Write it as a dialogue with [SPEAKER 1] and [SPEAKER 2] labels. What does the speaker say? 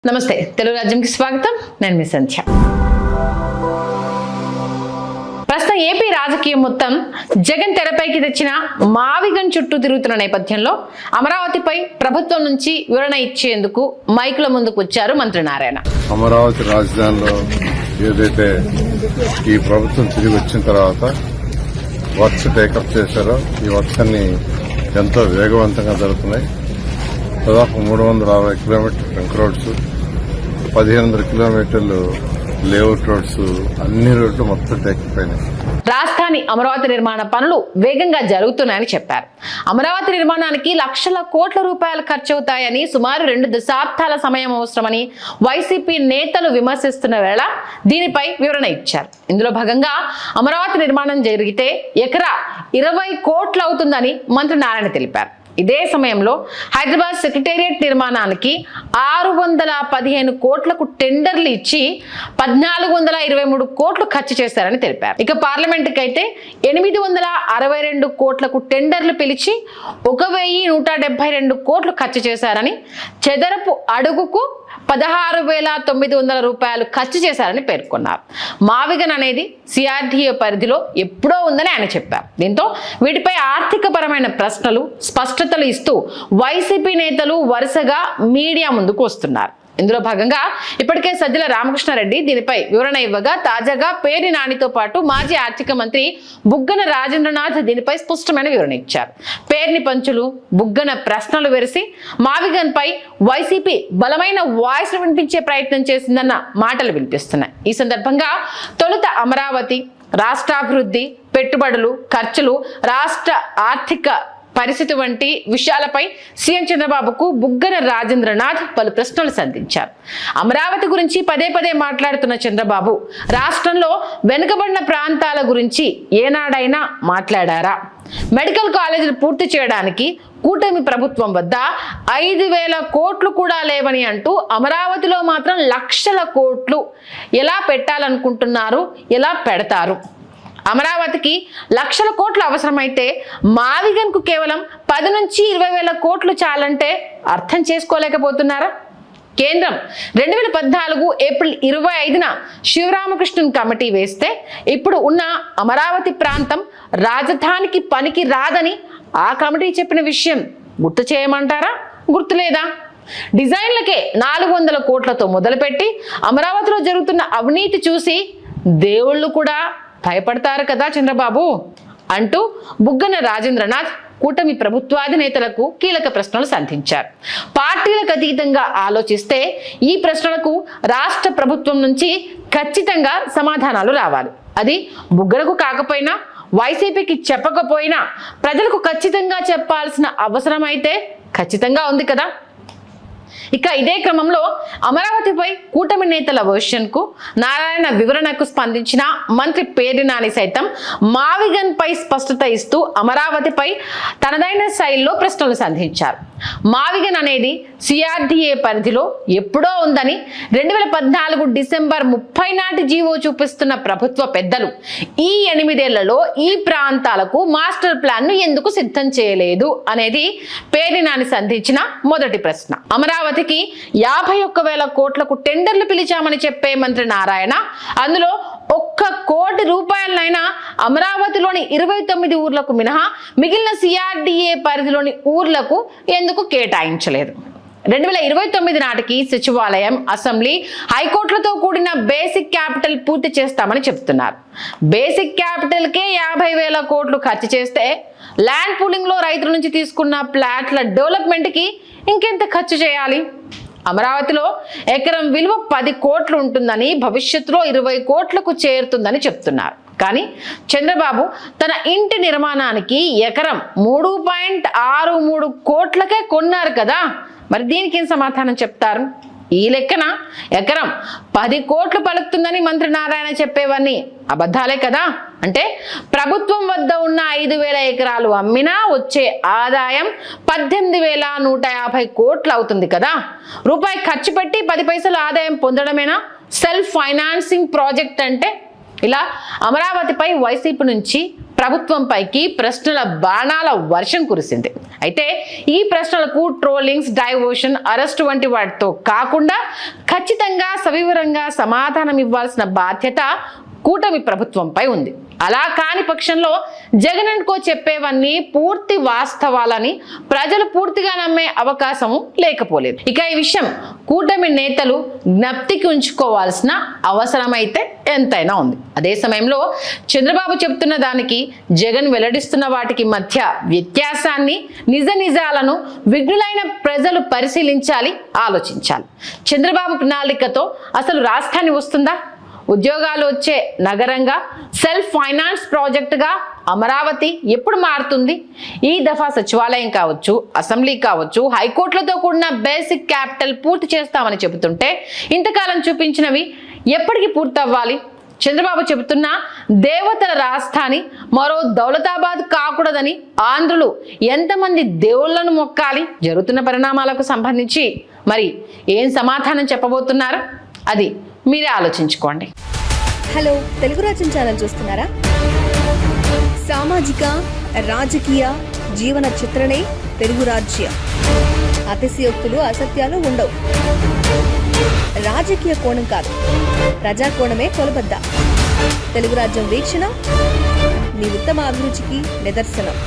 [SPEAKER 1] నమస్తే తెలుగు రాజ్యంకి స్వాగతం. నేను మీ సంధ్య. ప్రస్తుతం ఏపీ రాజకీయం మొత్తం జగన్ తెరపైకి తెచ్చిన మావిగన్ చుట్టూ తిరుగుతున్న నేపథ్యంలో అమరావతిపై ప్రభుత్వం నుంచి వివరణ ఇచ్చేందుకు మైకుల ముందుకు వచ్చారు మంత్రి నారాయణ.
[SPEAKER 2] అమరావతి రాజధానిలో ఏదైతే ఈ ప్రభుత్వం తిరిగి వచ్చిన తర్వాత వర్క్స్ టేకప్ చేశారో ఈ వర్క్స్ అన్ని ఎంతో వేగవంతంగా జరుగుతున్నాయి. దాదాపు 360 కిలోమీటర్ ట్రంక్ రోడ్స్, 1500 కిలోమీటర్లు లేఅవుట్ రోడ్స్, అన్ని రోడ్లు మొత్తం టేకప్ అయినాయి.
[SPEAKER 1] రాజధాని అమరావతి నిర్మాణ పనులు వేగంగా జరుగుతున్నాయని చెప్పారు. అమరావతి నిర్మాణానికి లక్షల కోట్ల రూపాయలు ఖర్చవుతాయని, సుమారు 2 దశాబ్దాల సమయం అవసరమని వైసీపీ నేతలు విమర్శిస్తున్న వేళ దీనిపై వివరణ ఇచ్చారు. ఇందులో భాగంగా అమరావతి నిర్మాణం జరిగితే ఎకరా 20 కోట్లు అవుతుందని మంత్రి నారాయణ తెలిపారు. ఇదే సమయంలో హైదరాబాద్ సెక్రటేరియట్ నిర్మాణానికి 615 కోట్లకు టెండర్లు ఇచ్చి 1423 కోట్లు ఖర్చు చేశారని తెలిపారు. ఇక పార్లమెంటుకి అయితే 862 కోట్లకు టెండర్లు పిలిచి 1172 కోట్లు ఖర్చు చేశారని, చదరపు అడుగుకు 16,900 రూపాయలు ఖర్చు చేశారని పేర్కొన్నారు. మావిగన్ అనేది సిఆర్డీఏ పరిధిలో ఎప్పుడో ఉందని ఆయన చెప్పారు. దీంతో వీటిపై ఆర్థిక పరమైన ప్రశ్నలు, స్పష్టతలు ఇస్తూ వైసీపీ నేతలు వరుసగా మీడియా ముందుకు వస్తున్నారు. ఇందులో భాగంగా ఇప్పటికే సజ్జల రామకృష్ణారెడ్డి దీనిపై వివరణ ఇవ్వగా, తాజాగా పేర్ని నానితో పాటు మాజీ ఆర్థిక మంత్రి బుగ్గన రాజేంద్రనాథ్ దీనిపై స్పష్టమైన వివరణ ఇచ్చారు. పేర్ని పంచులు, బుగ్గన ప్రశ్నలు వెరిసి మావిగన్ పై వైసీపీ బలమైన వాయిస్ వినిపించే ప్రయత్నం చేసిందన్న మాటలు వినిపిస్తున్నాయి. ఈ సందర్భంగా తొలుత అమరావతి, రాష్ట్రాభివృద్ధి, పెట్టుబడులు, ఖర్చులు, రాష్ట్ర ఆర్థిక పరిస్థితి వంటి విషయాలపై సీఎం చంద్రబాబుకు బుగ్గన రాజేంద్రనాథ్ పలు ప్రశ్నలు సంధించారు. అమరావతి గురించి పదే పదే మాట్లాడుతున్న చంద్రబాబు రాష్ట్రంలో వెనుకబడిన ప్రాంతాల గురించి ఏనాడైనా మాట్లాడారా? మెడికల్ కాలేజీలు పూర్తి చేయడానికి కూటమి ప్రభుత్వం వద్ద 5,000 కోట్లు కూడా లేవని అంటూ అమరావతిలో మాత్రం లక్షల కోట్లు ఎలా పెట్టాలనుకుంటున్నారు, ఎలా పెడతారు? అమరావతికి లక్షల కోట్లు అవసరమైతే మావిగన్కు కేవలం 10 నుంచి 20,000 కోట్లు చాలంటే అర్థం చేసుకోలేకపోతున్నారా? కేంద్రం 2014 ఏప్రిల్ 25న శివరామకృష్ణన్ కమిటీ వేస్తే ఇప్పుడు ఉన్న అమరావతి ప్రాంతం రాజధానికి పనికి రాదని ఆ కమిటీ చెప్పిన విషయం గుర్తు చేయమంటారా? గుర్తులేదా? డిజైన్లకే 400 కోట్లతో మొదలుపెట్టి అమరావతిలో జరుగుతున్న అవినీతి చూసి దేవుళ్ళు కూడా భయపడతారు కదా చంద్రబాబు అంటూ బుగ్గన రాజేంద్రనాథ్ కూటమి ప్రభుత్వాధినేతలకు కీలక ప్రశ్నలు సంధించారు. పార్టీలకు అతీతంగా ఆలోచిస్తే ఈ ప్రశ్నలకు రాష్ట్ర ప్రభుత్వం నుంచి ఖచ్చితంగా సమాధానాలు రావాలి. అది బుగ్గనకు కాకపోయినా, వైసీపీకి చెప్పకపోయినా ప్రజలకు ఖచ్చితంగా చెప్పాల్సిన అవసరం అయితే ఖచ్చితంగా ఉంది కదా. ఇక ఇదే క్రమంలో అమరావతిపై కూటమి నేతల వర్షన్కు, నారాయణ వివరణకు స్పందించిన మంత్రి పేర్ని నాని సైతం మావిగన్ పై స్పష్టత ఇస్తూ అమరావతిపై తనదైన శైలిలో ప్రశ్నలు సంధించారు. మావిగన్ అనేది సిఆర్డీఏ పరిధిలో ఎప్పుడో ఉందని 2014 డిసెంబర్ 30 నాటి జీవో చూపిస్తున్న ప్రభుత్వ పెద్దలు ఈ 8 ఏళ్లలో ఈ ప్రాంతాలకు మాస్టర్ ప్లాన్ ను ఎందుకు సిద్ధం చేయలేదు అనేది పేర్ని నాని సంధించిన మొదటి ప్రశ్న. అమరావతికి 51,000 కోట్లకు టెండర్లు పిలిచామని చెప్పే మంత్రి నారాయణ అందులో 1 కోటి రూపాయలనైనా అమరావతిలోని 29 ఊర్లకు మినహా మిగిలిన సిఆర్డీఏ పరిధిలోని ఊర్లకు ఎందుకు కేటాయించలేదు? 2029 నాటికి సచివాలయం, అసెంబ్లీ, హైకోర్టులతో కూడిన బేసిక్ క్యాపిటల్ పూర్తి చేస్తామని చెప్తున్నారు. బేసిక్ క్యాపిటల్ కే 50,000 కోట్లు ఖర్చు చేస్తే ల్యాండ్ పూలింగ్ లో రైతుల నుంచి తీసుకున్న ప్లాట్ల డెవలప్మెంట్ కి ఇంకెంత ఖర్చు చేయాలి? అమరావతిలో ఎకరం విలువ 10 కోట్లు ఉంటుందని, భవిష్యత్తులో 20 కోట్లకు చేరుతుందని చెప్తున్నారు. కానీ చంద్రబాబు తన ఇంటి నిర్మాణానికి ఎకరం 3.63 కోట్లకే కొన్నారు కదా. మరి దీనికి ఏం సమాధానం చెప్తారు? ఈ లెక్కన ఎకరం 10 కోట్లు పలుకుతుందని మంత్రి నారాయణ చెప్పేవన్నీ అబద్ధాలే కదా. అంటే ప్రభుత్వం వద్ద ఉన్న 5,000 ఎకరాలు అమ్మినా వచ్చే ఆదాయం 18,150 కోట్లు అవుతుంది కదా. రూపాయి ఖర్చు పెట్టి 10 పైసలు ఆదాయం పొందడమేనా సెల్ఫ్ ఫైనాన్సింగ్ ప్రాజెక్ట్ అంటే? ఇలా అమరావతిపై వైసీపీ నుంచి ప్రభుత్వంపైకి ప్రశ్నల బాణాల వర్షం కురిసింది. అయితే ఈ ప్రశ్నలకు ట్రోలింగ్స్, డైవర్షన్, అరెస్ట్ వంటి వాటితో కాకుండా ఖచ్చితంగా సవివరంగా సమాధానం ఇవ్వాల్సిన బాధ్యత కూటమి ప్రభుత్వంపై ఉంది. అలా కాని పక్షంలో జగన్ అండ్ కో చెప్పేవన్నీ పూర్తి వాస్తవాలని ప్రజలు పూర్తిగా నమ్మే అవకాశం లేకపోలేదు. ఇక ఈ విషయం కూటమి నేతలు జ్ఞప్తికి ఉంచుకోవాల్సిన అవసరం అయితే ఎంతైనా ఉంది. అదే సమయంలో చంద్రబాబు చెప్తున్న దానికి జగన్ వెల్లడిస్తున్న వాటికి మధ్య వ్యత్యాసాన్ని, నిజాలను విఘ్నులైన ప్రజలు పరిశీలించాలి, ఆలోచించాలి. చంద్రబాబు ప్రణాళికతో అసలు రాజధాని వస్తుందా? ఉద్యోగాలు వచ్చే నగరంగా, సెల్ఫ్ ఫైనాన్స్ ప్రాజెక్టుగా అమరావతి ఎప్పుడు మారుతుంది? ఈ దఫా సచివాలయం కావచ్చు, అసెంబ్లీ కావచ్చు, హైకోర్టులతో కూడిన బేసిక్ క్యాపిటల్ పూర్తి చేస్తామని చెబుతుంటే ఇంతకాలం చూపించినవి ఎప్పటికి పూర్తవ్వాలి? చంద్రబాబు చెబుతున్న దేవతల రాజధాని మరో దౌలతాబాద్ కాకూడదని ఆంధ్రులు ఎంతమంది దేవుళ్లను మొక్కాలి? జరుగుతున్న పరిణామాలకు సంబంధించి మరి ఏం సమాధానం చెప్పబోతున్నారు? అది మీరే ఆలోచించుకోండి.
[SPEAKER 3] హలో, తెలుగు రాజ్యం ఛానల్ చూస్తున్నారా? సామాజిక, రాజకీయ, జీవన చిత్రణే తెలుగు రాజ్యం. అతిశయోక్తులు, అసత్యాలు ఉండవు. రాజకీయ కోణం కాదు, ప్రజా కోణమే కొలబద్ద. తెలుగు రాజ్యం వీక్షణ మీ ఉత్తమ అభిరుచికి నిదర్శనం.